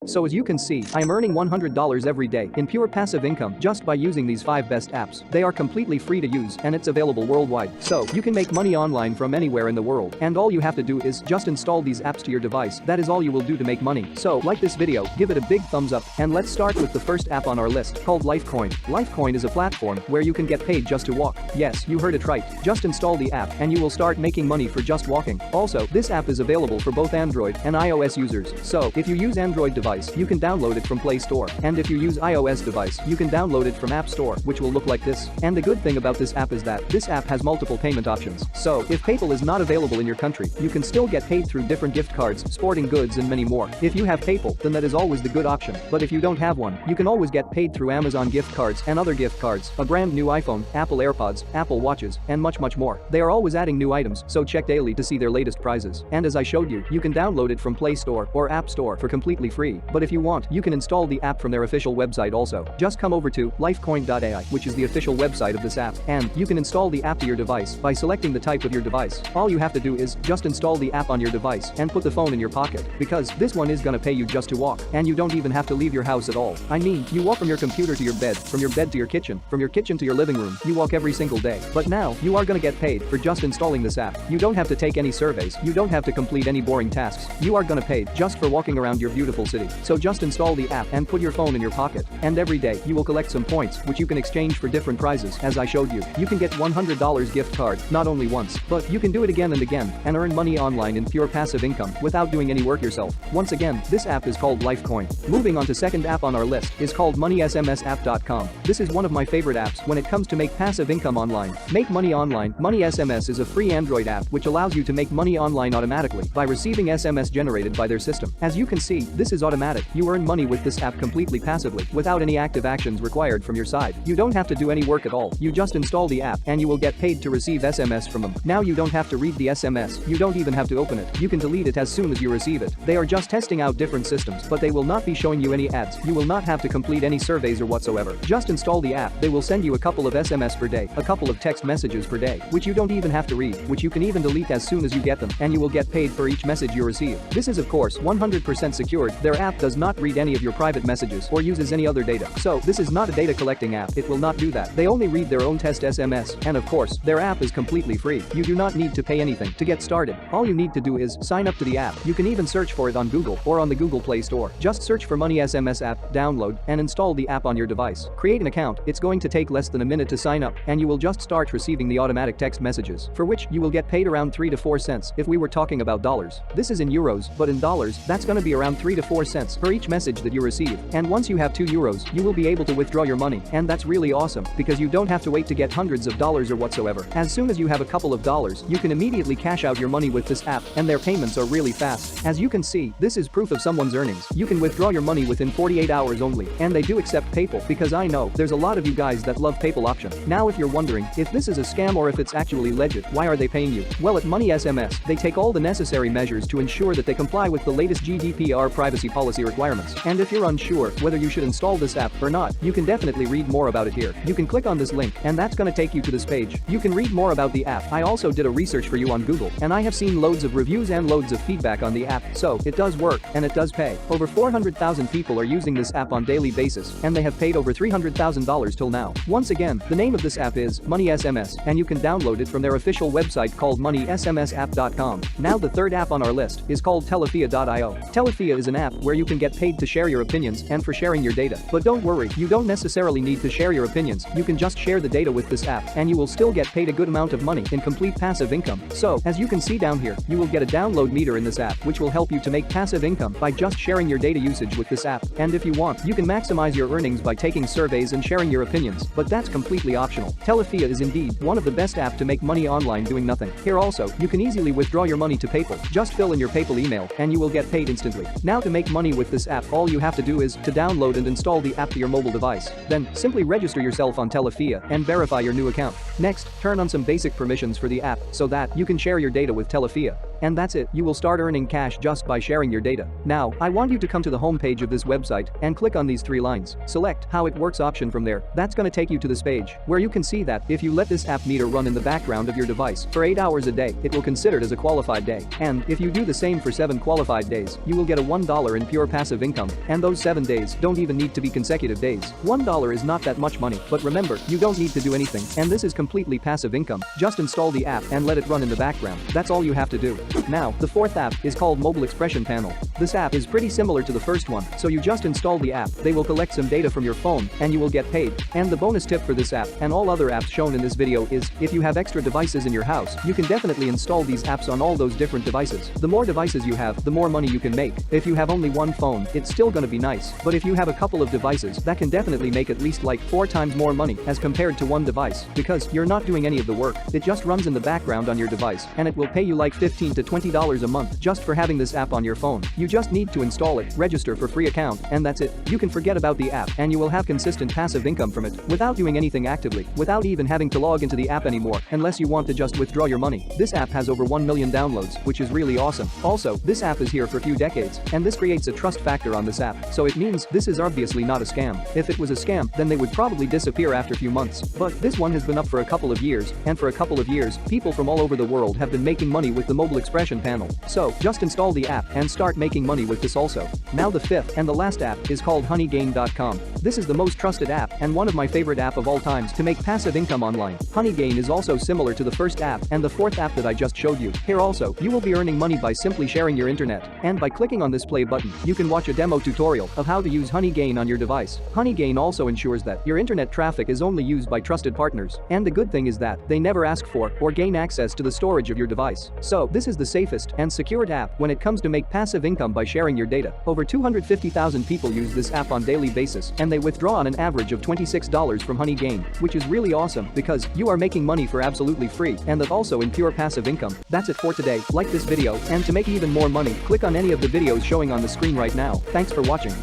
So as you can see, I am earning $100 every day in pure passive income just by using these 5 best apps. They are completely free to use and it's available worldwide. So you can make money online from anywhere in the world, and all you have to do is just install these apps to your device. That is all you will do to make money. So like this video, give it a big thumbs up, and let's start with the first app on our list, called Lifecoin. Lifecoin is a platform where you can get paid just to walk. Yes, you heard it right. Just install the app and you will start making money for just walking. Also, this app is available for both Android and iOS users. So if you use Android device, you can download it from Play Store, and if you use iOS device, you can download it from App Store, which will look like this. And the good thing about this app is that this app has multiple payment options. So if PayPal is not available in your country, you can still get paid through different gift cards, sporting goods and many more. If you have PayPal, then that is always the good option. But if you don't have one, you can always get paid through Amazon gift cards and other gift cards, a brand new iPhone, Apple AirPods, Apple Watches, and much more. They are always adding new items, so check daily to see their latest prizes. And as I showed you, you can download it from Play Store or App Store for completely free. But if you want, you can install the app from their official website also. Just come over to lifecoin.ai, which is the official website of this app, and you can install the app to your device by selecting the type of your device. All you have to do is just install the app on your device and put the phone in your pocket, because this one is gonna pay you just to walk, and you don't even have to leave your house at all. I mean, you walk from your computer to your bed, from your bed to your kitchen, from your kitchen to your living room. You walk every single day. But now, you are gonna get paid for just installing this app. You don't have to take any surveys, you don't have to complete any boring tasks. You are gonna pay just for walking around your beautiful city. So just install the app and put your phone in your pocket, and every day you will collect some points which you can exchange for different prizes. As I showed you, you can get $100 gift card not only once, but you can do it again and again and earn money online in pure passive income without doing any work yourself. Once again, this app is called Lifecoin. Moving on to second app on our list is called MoneySMSapp.com. This is one of my favorite apps when it comes to make passive income online. Make money online. Money SMS is a free Android app which allows you to make money online automatically by receiving SMS generated by their system. As you can see, this is automatic. You earn money with this app completely passively without any active actions required from your side. You don't have to do any work at all. You just install the app and you will get paid to receive SMS from them. Now you don't have to read the SMS. You don't even have to open it. You can delete it as soon as you receive it. They are just testing out different systems, but they will not be showing you any ads. You will not have to complete any surveys or whatsoever. Just install the app. They will send you a couple of SMS per day, a couple of text messages per day, which you don't even have to read, which you can even delete as soon as you get them, and you will get paid for each message you receive. This is of course 100% secured. Their app does not read any of your private messages or uses any other data. So this is not a data collecting app. It will not do that. They only read their own test SMS, and of course, their app is completely free. You do not need to pay anything to get started. All you need to do is sign up to the app. You can even search for it on Google or on the Google Play Store. Just search for Money SMS app, download, and install the app on your device. Create an account. It's going to take less than a minute to sign up, and you will just start receiving the automatic text messages, for which you will get paid around 3 to 4 cents if we were talking about dollars. This is in euros, but in dollars, that's gonna be around 3 to 4 cents for each message that you receive. And once you have 2 euros, you will be able to withdraw your money, and that's really awesome, because you don't have to wait to get hundreds of dollars or whatsoever. As soon as you have a couple of dollars, you can immediately cash out your money with this app, and their payments are really fast. As you can see, this is proof of someone's earnings. You can withdraw your money within 48 hours only, and they do accept PayPal, because I know there's a lot of you guys that love PayPal option. Now if you're wondering if this is a scam or if it's actually legit, why are they paying you? Well, at Money SMS, they take all the necessary measures to ensure that they comply with the latest GDPR privacy policy requirements. And if you're unsure whether you should install this app or not, you can definitely read more about it here. You can click on this link, and that's gonna take you to this page. You can read more about the app. I also did a research for you on Google, and I have seen loads of reviews and loads of feedback on the app, so it does work, and it does pay. Over 400,000 people are using this app on daily basis, and they have paid over $300,000 till now. Once again, the name of this app is Money SMS, and you can download it from their official website called MoneySMSapp.com. Now the third app on our list is called Telefia.io. Telefia is an app where you can get paid to share your opinions and for sharing your data. But don't worry, you don't necessarily need to share your opinions. You can just share the data with this app, and you will still get paid a good amount of money in complete passive income. So, as you can see down here, you will get a download meter in this app, which will help you to make passive income by just sharing your data usage with this app. And if you want, you can maximize your earnings by taking surveys and sharing your opinions, but that's completely optional. Telefia is indeed one of the best apps to make money online doing nothing. Here also, you can easily withdraw your money to PayPal. Just fill in your PayPal email, and you will get paid instantly. Now to make money with this app, all you have to do is to download and install the app to your mobile device. Then, simply register yourself on Telefia and verify your new account. Next, turn on some basic permissions for the app so that you can share your data with Telefia. And that's it, you will start earning cash just by sharing your data. Now, I want you to come to the home page of this website and click on these 3 lines. Select how it works option from there. That's gonna take you to this page, where you can see that if you let this app meter run in the background of your device for 8 hours a day, it will consider it as a qualified day. And if you do the same for 7 qualified days, you will get a $1 in pure pure passive income, and those 7 days don't even need to be consecutive days. $1 is not that much money, but remember, you don't need to do anything, and this is completely passive income. Just install the app and let it run in the background. That's all you have to do. Now, the fourth app is called Mobile Expression Panel. This app is pretty similar to the first one, so you just install the app, they will collect some data from your phone, and you will get paid. And the bonus tip for this app and all other apps shown in this video is, if you have extra devices in your house, you can definitely install these apps on all those different devices. The more devices you have, the more money you can make. If you have only one phone, it's still gonna be nice, but if you have a couple of devices, that can definitely make at least like 4 times more money as compared to one device, because you're not doing any of the work. It just runs in the background on your device, and it will pay you like $15 to $20 a month just for having this app on your phone. You just need to install it, register for free account, and that's it. You can forget about the app, and you will have consistent passive income from it without doing anything actively, without even having to log into the app anymore, unless you want to just withdraw your money. This app has over 1 million downloads, which is really awesome. Also, this app is here for a few decades, and this creates a trust factor on this app, so it means this is obviously not a scam. If it was a scam, then they would probably disappear after a few months, but this one has been up for a couple of years, and for a couple of years, people from all over the world have been making money with the Mobile Expression Panel. So, just install the app and start making money with this also. Now the fifth and the last app is called Honeygain.com. This is the most trusted app and one of my favorite app of all times to make passive income online. Honeygain is also similar to the first app and the fourth app that I just showed you. Here also, you will be earning money by simply sharing your internet, and by clicking on this play button, you can watch a demo tutorial of how to use Honeygain on your device. Honeygain also ensures that your internet traffic is only used by trusted partners, and the good thing is that they never ask for or gain access to the storage of your device. So, this is the safest and secured app when it comes to make passive income by sharing your data. Over 250,000 people use this app on daily basis, and they withdraw on an average of $26 from Honeygain, which is really awesome because you are making money for absolutely free, and that also in pure passive income. That's it for today. Like this video, and to make even more money, click on any of the videos showing on the screen right now. Thanks for watching.